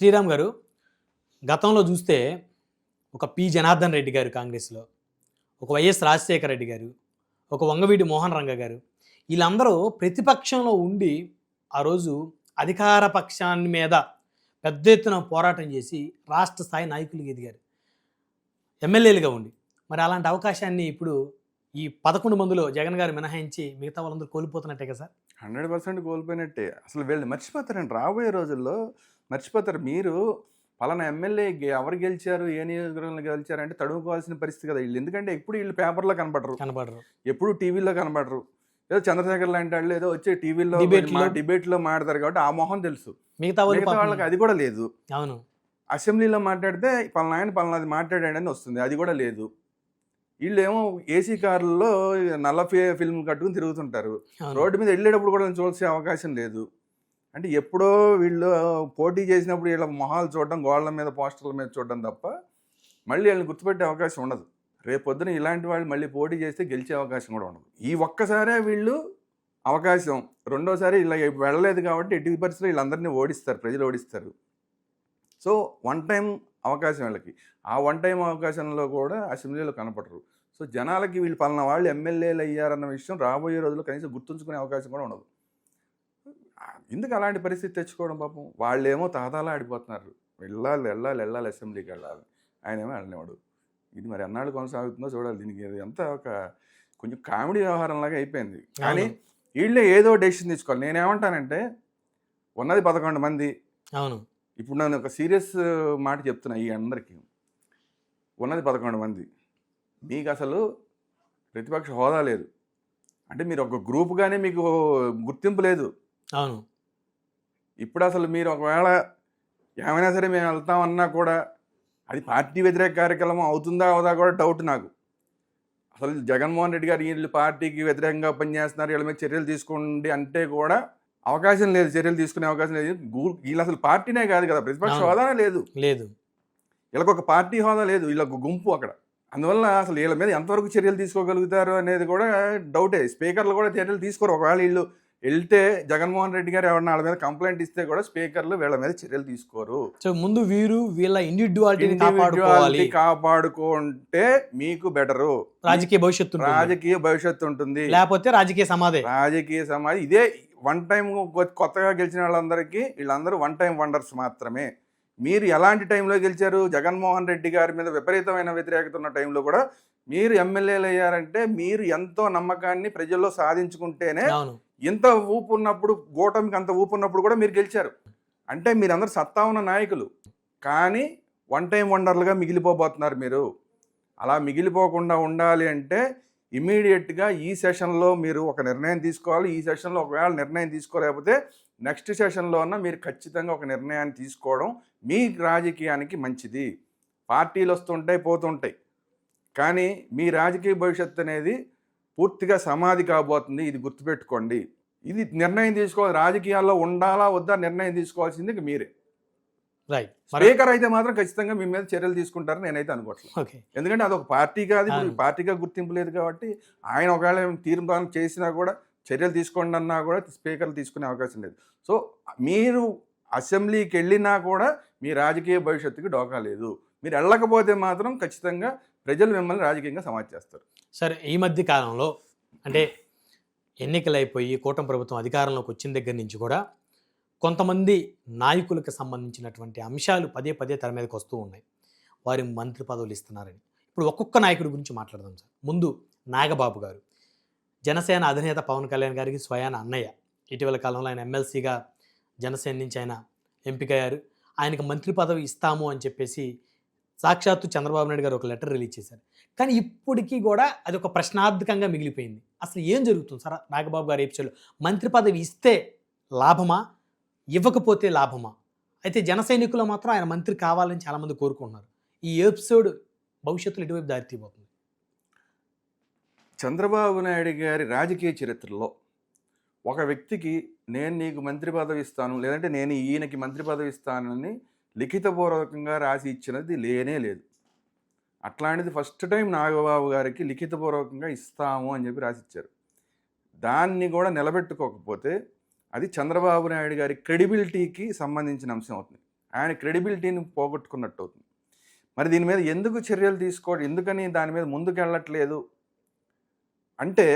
శ్రీరామ్ గారు, గతంలో చూస్తే ఒక పి జనార్దన్ రెడ్డి గారు కాంగ్రెస్లో, ఒక వైఎస్ రాజశేఖర రెడ్డి గారు, ఒక వంగవీటి మోహన్ రంగ గారు, వీళ్ళందరూ ప్రతిపక్షంలో ఉండి ఆ రోజు అధికార పక్షాన్ని మీద పెద్ద ఎత్తున పోరాటం చేసి రాష్ట్ర స్థాయి నాయకులుగా ఎదిగారు, ఎమ్మెల్యేలుగా ఉండి. మరి అలాంటి అవకాశాన్ని ఇప్పుడు ఈ 11 మందిలో జగన్ గారు మినహాయించి మిగతా వాళ్ళందరూ కోల్పోతున్నట్టే కదా సార్? 100% కోల్పోయినట్టే. అసలు వీళ్ళు మర్చిపోతారండి, రాబోయే రోజుల్లో మర్చిపోతారు. మీరు పలానా ఎమ్మెల్యే ఎవరు గెలిచారు, ఏ నియోజకవర్గంలో గెలిచారు అంటే తడుముకోవాల్సిన పరిస్థితి కదా వీళ్ళు. ఎందుకంటే ఎప్పుడు వీళ్ళు పేపర్లో కనపడరు, ఎప్పుడు టీవీలో కనపడరు. ఏదో చంద్రశేఖర్ లాంటి వాళ్ళు ఏదో వచ్చి టీవీలో డిబేట్లో మాట్లాడతారు కాబట్టి ఆ మొహం తెలుసు. మిగతా వాళ్ళకి అది కూడా లేదు. అవును, అసెంబ్లీలో మాట్లాడితే పలానా ఆయన పలానాది మాట్లాడాడని వస్తుంది, అది కూడా లేదు. వీళ్ళేమో ఏసీ కార్లలో నల్ల ఫిల్మ్ కట్టుకుని తిరుగుతుంటారు. రోడ్డు మీద వెళ్ళేటప్పుడు కూడా చూసే అవకాశం లేదు. అంటే ఎప్పుడో వీళ్ళు పోటీ చేసినప్పుడు వీళ్ళ మొహాలు చూడడం, గోడల మీద పోస్టర్ల మీద చూడడం తప్ప మళ్ళీ వీళ్ళని గుర్తుపెట్టే అవకాశం ఉండదు. రేపొద్దున ఇలాంటి వాళ్ళు మళ్ళీ పోటీ చేస్తే గెలిచే అవకాశం కూడా ఉండదు. ఈ ఒక్కసారే వీళ్ళు అవకాశం, రెండోసారి ఇలా వెళ్ళలేదు కాబట్టి ఎట్టి పరిస్థితుల్లో వీళ్ళందరినీ ఓడిస్తారు, ప్రజలు ఓడిస్తారు. సో వన్ టైం అవకాశం వీళ్ళకి. ఆ వన్ టైం అవకాశంలో కూడా అసెంబ్లీలో కనపడరు. సో జనాలకి వీళ్ళు పలానా వాళ్ళు ఎమ్మెల్యేలు అయ్యారన్న విషయం రాబోయే రోజుల్లో కనీసం గుర్తుంచుకునే అవకాశం కూడా ఉండదు. ఎందుకు అలాంటి పరిస్థితి తెచ్చుకోవడం? పాపం వాళ్ళేమో తాతాలా ఆడిపోతున్నారు, వెళ్ళాలి అసెంబ్లీకి వెళ్ళాలి, ఆయనేమో వెళ్ళనివాడు. ఇది మరి ఎన్నాళ్ళు కొనసాగుతుందో చూడాలి. దీనికి ఎంత ఒక కొంచెం కామెడీ వ్యవహారంలాగా అయిపోయింది. కానీ వీళ్ళే ఏదో డెసిషన్ తీసుకోవాలి. నేనేమంటానంటే ఉన్నది 11 మంది. అవును, ఇప్పుడు నేను ఒక సీరియస్ మాట చెప్తున్నా, ఈ అందరికీ ఉన్నది 11 మంది. మీకు అసలు ప్రతిపక్ష హోదా లేదు, అంటే మీరు ఒక గ్రూప్గానే మీకు గుర్తింపు లేదు. అవును, ఇప్పుడు అసలు మీరు ఒకవేళ ఏమైనా సరే మేము వెళ్తామన్నా కూడా అది పార్టీ వ్యతిరేక కార్యక్రమం అవుతుందా అవదా కూడా డౌట్ నాకు. అసలు జగన్మోహన్ రెడ్డి గారు వీళ్ళు పార్టీకి వ్యతిరేకంగా పనిచేస్తున్నారు, వీళ్ళ మీద చర్యలు తీసుకోండి అంటే కూడా అవకాశం లేదు, చర్యలు తీసుకునే అవకాశం లేదు. వీళ్ళు అసలు పార్టీనే కాదు కదా, ప్రతిపక్ష హోదానే లేదు. వీళ్ళకి ఒక పార్టీ హోదా లేదు, వీళ్ళొక గుంపు అక్కడ. అందువల్ల అసలు వీళ్ళ మీద ఎంతవరకు చర్యలు తీసుకోగలుగుతారు అనేది కూడా డౌటే. స్పీకర్లు కూడా చర్యలు తీసుకోరు. ఒకవేళ వీళ్ళు వెళ్తే జగన్మోహన్ రెడ్డి గారు ఎవరన్నా వాళ్ళ మీద కంప్లైంట్ ఇస్తే కూడా స్పీకర్లు వీళ్ళ మీద చర్యలు తీసుకోరు. సో ముందు వీళ్ళ ఇండివిడ్యువాలిటీ కాపాడుకుంటే మీకు బెటరు, రాజకీయ భవిష్యత్తు ఉంటుంది. లేకపోతే రాజకీయ సమాధి. ఇదే వన్ టైం కొత్తగా గెలిచిన వాళ్ళందరికీ వీళ్ళందరూ వన్ టైం వండర్స్ మాత్రమే. మీరు ఎలాంటి టైంలో గెలిచారు? జగన్మోహన్ రెడ్డి గారి మీద విపరీతమైన వ్యతిరేకత ఉన్న టైంలో కూడా మీరు ఎమ్మెల్యేలు అయ్యారంటే మీరు ఎంతో నమ్మకాన్ని ప్రజల్లో సాధించుకుంటేనే. ఇంత ఊపు ఉన్నప్పుడు, కూటమికి అంత ఊపు ఉన్నప్పుడు కూడా మీరు గెలిచారు అంటే మీరందరూ సత్తా ఉన్న నాయకులు. కానీ వన్ టైం వండర్లుగా మిగిలిపోబోతున్నారు మీరు. అలా మిగిలిపోకుండా ఉండాలి అంటే ఇమీడియట్గా ఈ సెషన్లో మీరు ఒక నిర్ణయం తీసుకోవాలి. ఈ సెషన్లో ఒకవేళ నిర్ణయం తీసుకోలేకపోతే నెక్స్ట్ సెషన్లో ఉన్న మీరు ఖచ్చితంగా ఒక నిర్ణయాన్ని తీసుకోవడం మీ రాజకీయానికి మంచిది. పార్టీలు వస్తుంటాయి, పోతుంటాయి, కానీ మీ రాజకీయ భవిష్యత్తు అనేది పూర్తిగా సమాధి కాబోతుంది. ఇది గుర్తుపెట్టుకోండి. ఇది నిర్ణయం తీసుకోవాలి. రాజకీయాల్లో ఉండాలా వద్దా నిర్ణయం తీసుకోవాల్సింది మీరే. స్పీకర్ అయితే మాత్రం ఖచ్చితంగా మీ మీద చర్యలు తీసుకుంటారని నేనైతే అనుకోవట్లేదు. ఎందుకంటే అదొక పార్టీ కాదు, ఇప్పుడు పార్టీగా గుర్తింపు లేదు కాబట్టి ఆయన ఒకవేళ తీర్మానం చేసినా కూడా చర్యలు తీసుకోండి అన్నా కూడా స్పీకర్లు తీసుకునే అవకాశం లేదు. సో మీరు అసెంబ్లీకి వెళ్ళినా కూడా మీ రాజకీయ భవిష్యత్తుకి డోకా లేదు. మీరు వెళ్ళకపోతే మాత్రం ఖచ్చితంగా ప్రజలు మిమ్మల్ని రాజకీయంగా సమాధి చేస్తారు. సరే, ఈ మధ్య కాలంలో అంటే ఎన్నికలు అయిపోయి కూటమి ప్రభుత్వం అధికారంలోకి వచ్చిన దగ్గర నుంచి కూడా కొంతమంది నాయకులకు సంబంధించినటువంటి అంశాలు పదే తెర మీదకి వస్తూ ఉన్నాయి. వారి మంత్రి పదవులు ఇస్తున్నారని. ఇప్పుడు ఒక్కొక్క నాయకుడి గురించి మాట్లాడదాం సార్. ముందు నాగబాబు గారు, జనసేన అధినేత పవన్ కళ్యాణ్ గారికి స్వయాన అన్నయ్య. ఇటీవల కాలంలో ఆయన ఎమ్మెల్సీగా జనసేన నుంచి ఆయన ఎంపికయ్యారు. ఆయనకు మంత్రి పదవి ఇస్తాము అని చెప్పేసి సాక్షాత్తు చంద్రబాబు నాయుడు గారు ఒక లెటర్ రిలీజ్ చేశారు. కానీ ఇప్పటికీ కూడా అది ఒక ప్రశ్నార్థకంగా మిగిలిపోయింది. అసలు ఏం జరుగుతుంది సార్ నాగబాబు గారి ఎపిసోడ్లో? మంత్రి పదవి ఇస్తే లాభమా, ఇవ్వకపోతే లాభమా? అయితే జన సైనికులు మాత్రం ఆయన మంత్రి కావాలని చాలామంది కోరుకుంటున్నారు. ఈ ఎపిసోడ్ భవిష్యత్తులో ఎటువైపు దారితీయబోతుంది? చంద్రబాబు నాయుడు గారి రాజకీయ చరిత్రలో ఒక వ్యక్తికి నేను నీకు మంత్రి పదవి ఇస్తాను, లేదంటే నేను ఈయనకి మంత్రి పదవి ఇస్తానని లిఖితపూర్వకంగా రాసి ఇచ్చినది లేనే లేదు. అట్లాంటిది ఫస్ట్ టైం నాగబాబు గారికి లిఖితపూర్వకంగా ఇస్తాము అని చెప్పి రాసిచ్చారు. దాన్ని కూడా నిలబెట్టుకోకపోతే అది చంద్రబాబు నాయుడు గారి క్రెడిబిలిటీకి సంబంధించిన అంశం అవుతుంది. ఆయన క్రెడిబిలిటీని పోగొట్టుకున్నట్టు అవుతుంది. మరి దీని మీద ఎందుకు చర్యలు ఎందుకని దాని మీద ముందుకు వెళ్ళట్లేదు అంటే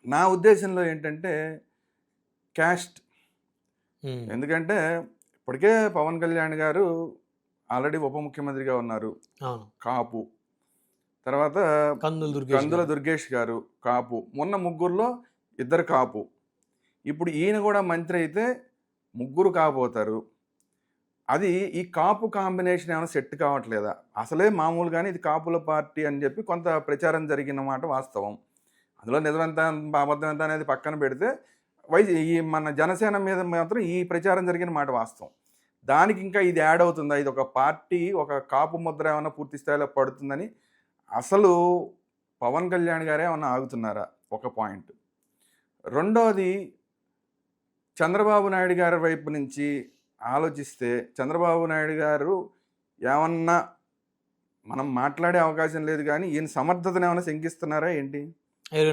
నా ఉద్దేశంలో ఏంటంటే క్యాస్ట్. ఎందుకంటే ఇప్పటికే పవన్ కళ్యాణ్ గారు ఆల్రెడీ ఉప ముఖ్యమంత్రిగా ఉన్నారు, కాపు. తర్వాత కందుల దుర్గేష్ గారు కాపు. మొన్న ముగ్గురులో 2 కాపు. ఇప్పుడు ఈయన కూడా మంత్రి అయితే 3 కాపు అవుతారు. అది ఈ కాపు కాంబినేషన్ ఏమైనా సెట్ కావట్లేదా? అసలే మామూలుగానే ఇది కాపుల పార్టీ అని చెప్పి కొంత ప్రచారం జరిగిన మాట వాస్తవం. అందులో నిజమెంత అబద్ధం ఎంత అనేది పక్కన పెడితే ఈ మన జనసేన మీద మాత్రం ఈ ప్రచారం జరిగిన మాట వాస్తవం. దానికి ఇంకా ఇది యాడ్ అవుతుందా? ఇది ఒక పార్టీ, ఒక కాపు ముద్ర ఏమైనా పూర్తి స్థాయిలో పడుతుందని అసలు పవన్ కళ్యాణ్ గారే ఏమన్నా ఆగుతున్నారా? ఒక పాయింట్. రెండోది, చంద్రబాబు నాయుడు గారి వైపు నుంచి ఆలోచిస్తే చంద్రబాబు నాయుడు గారు ఏమన్నా మనం మాట్లాడే అవకాశం లేదు, కానీ ఈయన సమర్థతను ఏమైనా శంకిస్తున్నారా ఏంటి?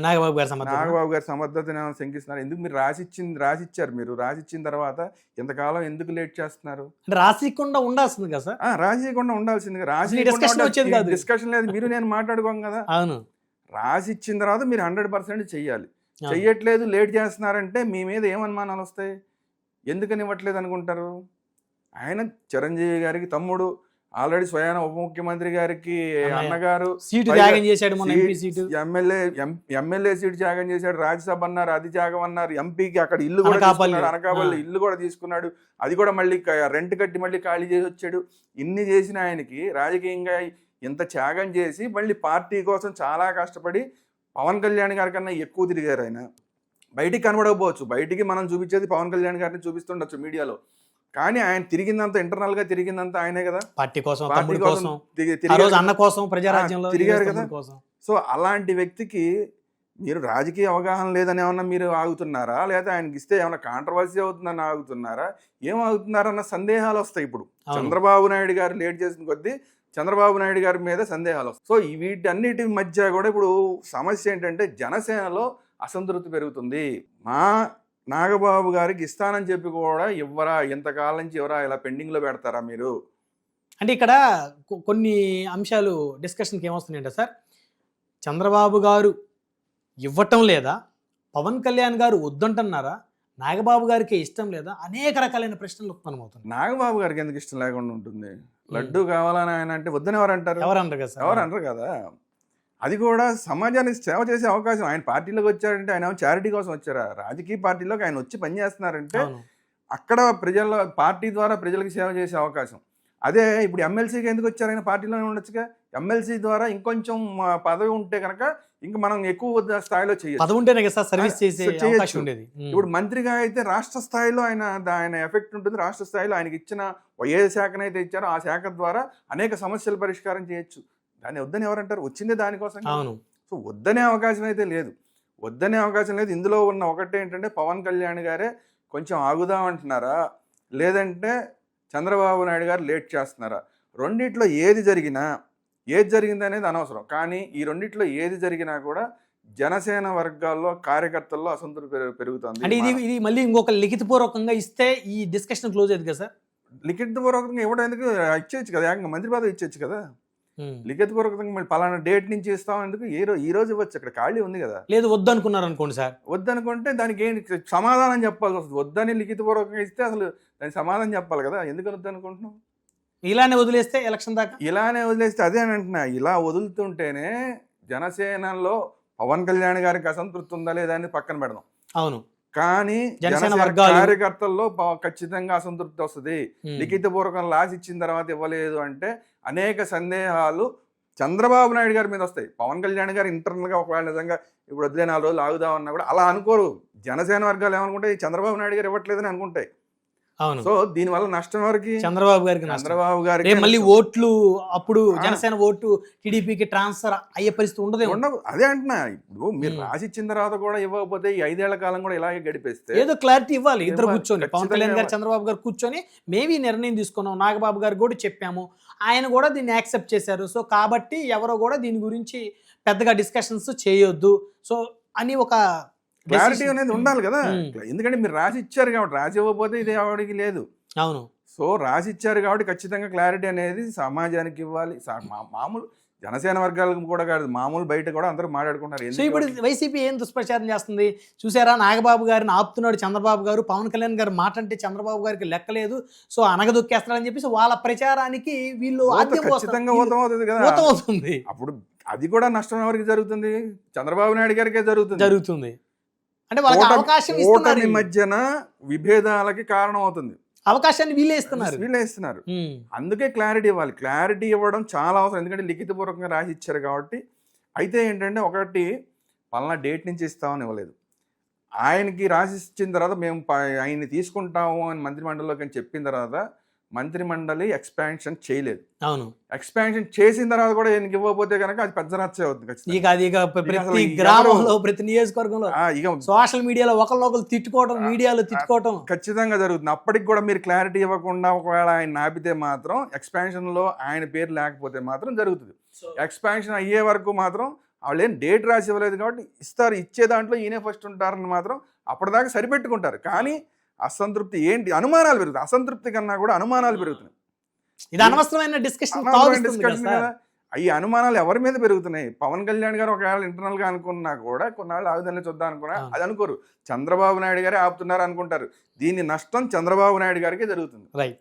నాగబాబు గారి సమర్థతను ఏమైనా శంకిస్తున్నారు? ఎందుకు మీరు రాసిచ్చారు, మీరు రాసిచ్చిన తర్వాత ఇంతకాలం ఎందుకు లేట్ చేస్తున్నారు? రాసికుండా ఉండాల్సింది కదా సార్. రాసికుండా ఉండాల్సింది, డిస్కషన్ లేదు, మీరు నేను మాట్లాడుకోం కదా. అవును, రాసిచ్చిన తర్వాత మీరు 100% చెయ్యాలి. చెయ్యట్లేదు, లేట్ చేస్తున్నారంటే మీ మీద ఏం అనుమానాలు వస్తాయి? ఎందుకని ఇవ్వట్లేదు అనుకుంటారు? ఆయన చిరంజీవి గారికి తమ్ముడు, ఆల్రెడీ స్వయాన ఉప ముఖ్యమంత్రి గారికి అన్నగారు, ఎమ్మెల్యే సీటు త్యాగం చేశాడు, రాజ్యసభ అన్నారు, అది త్యాగం అన్నారు, ఎంపీకి అక్కడ ఇల్లు కూడా తీసుకున్నాడు, అనకాపల్లి ఇల్లు కూడా తీసుకున్నాడు, అది కూడా మళ్ళీ రెంట్ కట్టి మళ్ళీ ఖాళీ చేసి వచ్చాడు. ఇన్ని చేసిన ఆయనకి రాజకీయంగా ఇంత త్యాగం చేసి మళ్ళీ పార్టీ కోసం చాలా కష్టపడి పవన్ కళ్యాణ్ గారి కన్నా ఎక్కువ తిరిగారు. ఆయన బయటికి కనబడకపోవచ్చు, బయటికి మనం చూపించేది పవన్ కళ్యాణ్ గారిని చూపిస్తుండొచ్చు మీడియాలో, కానీ ఆయన తిరిగిందంతా ఇంటర్నల్ గా తిరిగిందంతా ఆయనే కదా, పార్టీ కోసం తిరిగారు కదా. సో అలాంటి వ్యక్తికి మీరు రాజకీయ అవగాహన లేదని ఏమన్నా మీరు ఆగుతున్నారా, లేదా ఆయనకి ఇస్తే ఏమన్నా కాంట్రవర్సీ అవుతుందని ఆగుతున్నారా, ఏం ఆగుతున్నారన్న సందేహాలు వస్తాయి. ఇప్పుడు చంద్రబాబు నాయుడు గారు లేట్ చేసిన కొద్దీ చంద్రబాబు నాయుడు గారి మీద సందేహాలు వస్తాయి. సో వీటన్నిటి మధ్య కూడా ఇప్పుడు సమస్య ఏంటంటే జనసేనలో అసంతృప్తి పెరుగుతుంది. మా నాగబాబు గారికి ఇస్తానని చెప్పి కూడా ఇవ్వరా, ఇంతకాలం నుంచి ఇవ్వరా, ఇలా పెండింగ్లో పెడతారా మీరు? అంటే ఇక్కడ కొన్ని అంశాలు డిస్కషన్కి ఏమొస్తున్నాయంటే సార్, చంద్రబాబు గారు ఇవ్వటం లేదా, పవన్ కళ్యాణ్ గారు వద్దంటున్నారా, నాగబాబు గారికి ఇష్టం లేదా, అనేక రకాలైన ప్రశ్నలు ఉత్పన్నమవుతుంది. నాగబాబు గారికి ఎందుకు ఇష్టం లేకుండా ఉంటుంది? లడ్డు కావాలని ఆయన అంటే వద్దని ఎవరంటారు? ఎవరన్నారు కదా. అది కూడా సమాజానికి సేవ చేసే అవకాశం. ఆయన పార్టీలోకి వచ్చారంటే ఆయన చారిటీ కోసం వచ్చారా? రాజకీయ పార్టీలోకి ఆయన వచ్చి పనిచేస్తున్నారంటే అక్కడ ప్రజల పార్టీ ద్వారా ప్రజలకు సేవ చేసే అవకాశం. అదే ఇప్పుడు ఎమ్మెల్సీకి ఎందుకు వచ్చారు? ఆయన పార్టీలోనే ఉండొచ్చుగా. ఎమ్మెల్సీ ద్వారా ఇంకొంచెం పదవి ఉంటే కనుక ఇంకా మనం ఎక్కువ స్థాయిలో చేయొచ్చు. ఇప్పుడు మంత్రిగా అయితే రాష్ట్ర స్థాయిలో ఆయన ఎఫెక్ట్ ఉంటుంది. రాష్ట్ర స్థాయిలో ఆయనకి ఇచ్చిన ఏ శాఖనైతే ఇచ్చారో ఆ శాఖ ద్వారా అనేక సమస్యల పరిష్కారం చేయొచ్చు. దాన్ని వద్దని ఎవరంటారు? వచ్చిందే దానికోసం. సో వద్దనే అవకాశం అయితే లేదు, వద్దనే అవకాశం లేదు. ఇందులో ఉన్న ఒకటే ఏంటంటే పవన్ కళ్యాణ్ గారే కొంచెం ఆగుదామంటున్నారా, లేదంటే చంద్రబాబు నాయుడు గారు లేట్ చేస్తున్నారా? రెండిట్లో ఏది జరిగింది అనేది అనవసరం, కానీ ఈ రెండిట్లో ఏది జరిగినా కూడా జనసేన వర్గాల్లో కార్యకర్తల్లో అసంతృప్తి పెరుగుతుంది. ఇది మళ్ళీ ఇంకొక లిఖితపూర్వకంగా ఇస్తే ఈ డిస్కషన్ క్లోజ్ అయ్యింది కదా సార్. లిఖితపూర్వకంగా ఇవ్వడం ఎందుకు? ఇచ్చేయచ్చు కదా, ఏకంగా మంత్రి పదవి ఇచ్చేయచ్చు కదా. లిఖితపూర్వకంగా మళ్ళీ పలానా డేట్ నుంచి ఇస్తాం ఎందుకు? ఈ రోజు ఇవ్వచ్చు, అక్కడ ఖాళీ ఉంది కదా. లేదు వద్దనుకున్నారు అనుకోండి సార్, వద్దనుకుంటే దానికి ఏంటి సమాధానం చెప్పాల్సి వస్తుంది. వద్దని లిఖితపూర్వకంగా ఇస్తే అసలు దానికి సమాధానం చెప్పాలి కదా. ఎందుకు వద్దనుకుంటున్నాం? ఇలానే వదిలేస్తే ఎలక్షన్ దాకా ఇలానే వదిలేస్తే అదే అని అంటున్నా. ఇలా వదులుతుంటేనే జనసేనలో పవన్ కళ్యాణ్ గారికి అసంతృప్తి ఉందా లేదా అని పక్కన పెడదాం. అవును, కానీ కార్యకర్తల్లో ఖచ్చితంగా అసంతృప్తి వస్తుంది. లిఖితపూర్వకం లాస్ ఇచ్చిన తర్వాత ఇవ్వలేదు అంటే అనేక సందేహాలు చంద్రబాబు నాయుడు గారి మీద వస్తాయి. పవన్ కళ్యాణ్ గారు ఇంటర్నల్ గా ఒకవేళ నిజంగా ఇప్పుడు వదిలే 4 రోజులు ఆగుదామన్నా కూడా అలా అనుకోరు. జనసేన వర్గాలు ఏమనుకుంటాయి? చంద్రబాబు నాయుడు గారు ఇవ్వట్లేదని అనుకుంటాయి. సో దీనివల్ల నష్టం ఎవరికి? చంద్రబాబు గారికి. మళ్ళీ ఓట్లు అప్పుడు జనసేన ఓటు టీడీపీకి ట్రాన్స్ఫర్ అయ్యే పరిస్థితి ఉండదు. అదే అంటున్నా. ఇప్పుడు మీరు రాసి ఇచ్చిన తర్వాత కూడా ఇవ్వకపోతే ఈ 5 ఏళ్ల కాలం కూడా ఇలాగే గడిపేస్తే ఏదో క్లారిటీ ఇవ్వాలి. ఇద్దరు కూర్చొని, పవన్ కళ్యాణ్ గారు చంద్రబాబు గారు కూర్చొని మేమే నిర్ణయం తీసుకున్నాం, నాగబాబు గారు కూడా చెప్పాము, ఆయన కూడా దీన్ని యాక్సెప్ట్ చేశారు. సో కాబట్టి ఎవరో కూడా దీని గురించి పెద్దగా డిస్కషన్స్ చేయొద్దు సో అని ఒక క్లారిటీ అనేది ఉండాలి కదా. ఎందుకంటే మీరు రాసి ఇచ్చారు కాబట్టి, రాసి ఇవ్వకపోతే ఇది ఎవరికి లేదు. అవును. సో రాసి ఇచ్చారు కాబట్టి ఖచ్చితంగా క్లారిటీ అనేది సమాజానికి ఇవ్వాలి. మామూలు జనసేన వర్గాలకు కూడా కాదు, మామూలు బయట కూడా అందరూ మాట్లాడుకుంటారు. సో ఇప్పుడు వైసీపీ ఏం దుష్ప్రచారం చేస్తుంది చూసారా, నాగబాబు గారిని ఆపుతున్నాడు చంద్రబాబు గారు, పవన్ కళ్యాణ్ గారు మాట అంటే చంద్రబాబు గారికి లెక్కలేదు, సో అనగదొక్కేస్తారని చెప్పేసి వాళ్ళ ప్రచారానికి వీళ్ళు ఖచ్చితంగా ఊతం అవుతుంది కదా. అవుతుంది. అప్పుడు అది కూడా నష్టం ఎవరికి జరుగుతుంది? చంద్రబాబు నాయుడు గారికే జరుగుతుంది. అంటే వాళ్ళకి అవకాశం ఇస్తున్నారు, మధ్యన విభేదాలకి కారణం అవుతుంది. అవకాశాన్ని వీళ్ళే ఇస్తున్నారు. అందుకే క్లారిటీ ఇవ్వాలి. క్లారిటీ ఇవ్వడం చాలా అవసరం, ఎందుకంటే లిఖితపూర్వకంగా రాసి ఇచ్చారు కాబట్టి. అయితే ఏంటంటే ఒకటి పలానా డేట్ నుంచి ఇస్తామని ఇవ్వలేదు. ఆయనకి రాసి ఇచ్చిన తర్వాత మేము ఆయన్ని తీసుకుంటాము అని మంత్రిమండలిలోకి అని చెప్పిన తర్వాత మంత్రిమండలి ఎక్స్పాన్షన్ చేయలేదు. అవును, ఎక్స్పాన్షన్ చేసిన తర్వాత కూడా ఈయనకి ఇవ్వకపోతే కనుక అది పెద్ద రచ్చ అవుతుంది. ప్రతి గ్రామంలో ప్రతి నియోజకవర్గంలో సోషల్ మీడియాలో ఒకళ్ళు తిట్టుకోవడం, మీడియాలో తిట్టుకోవడం ఖచ్చితంగా జరుగుతుంది. అప్పటికి కూడా మీరు క్లారిటీ ఇవ్వకుండా ఒకవేళ ఆయన ఆపితే మాత్రం, ఎక్స్పాన్షన్ లో ఆయన పేరు లేకపోతే మాత్రం జరుగుతుంది. ఎక్స్పాన్షన్ అయ్యే వరకు మాత్రం వాళ్ళు ఏం డేట్ రాసి ఇవ్వలేదు కాబట్టి ఇస్తారు. ఇచ్చే దాంట్లో ఈయనే ఫస్ట్ ఉంటారని మాత్రం అప్పటిదాకా సరిపెట్టుకుంటారు. కానీ అసంతృప్తి ఏంటి, అనుమానాలు పెరుగుతాయి. అసంతృప్తి కన్నా కూడా అనుమానాలు పెరుగుతున్నాయి. ఇది అనవసరమైన డిస్కషన్ కదా. ఈ అనుమానాలు ఎవరి మీద పెరుగుతున్నాయి? పవన్ కళ్యాణ్ గారు ఒకవేళ ఇంటర్నల్ గా అనుకున్నా కూడా కొన్నాళ్ళు ఆగుదల చూద్దాం అనుకున్నా, అది అనుకోరు. చంద్రబాబు నాయుడు గారే ఆపుతున్నారు అనుకుంటారు. దీని నష్టం చంద్రబాబు నాయుడు గారికి జరుగుతుంది. రైట్.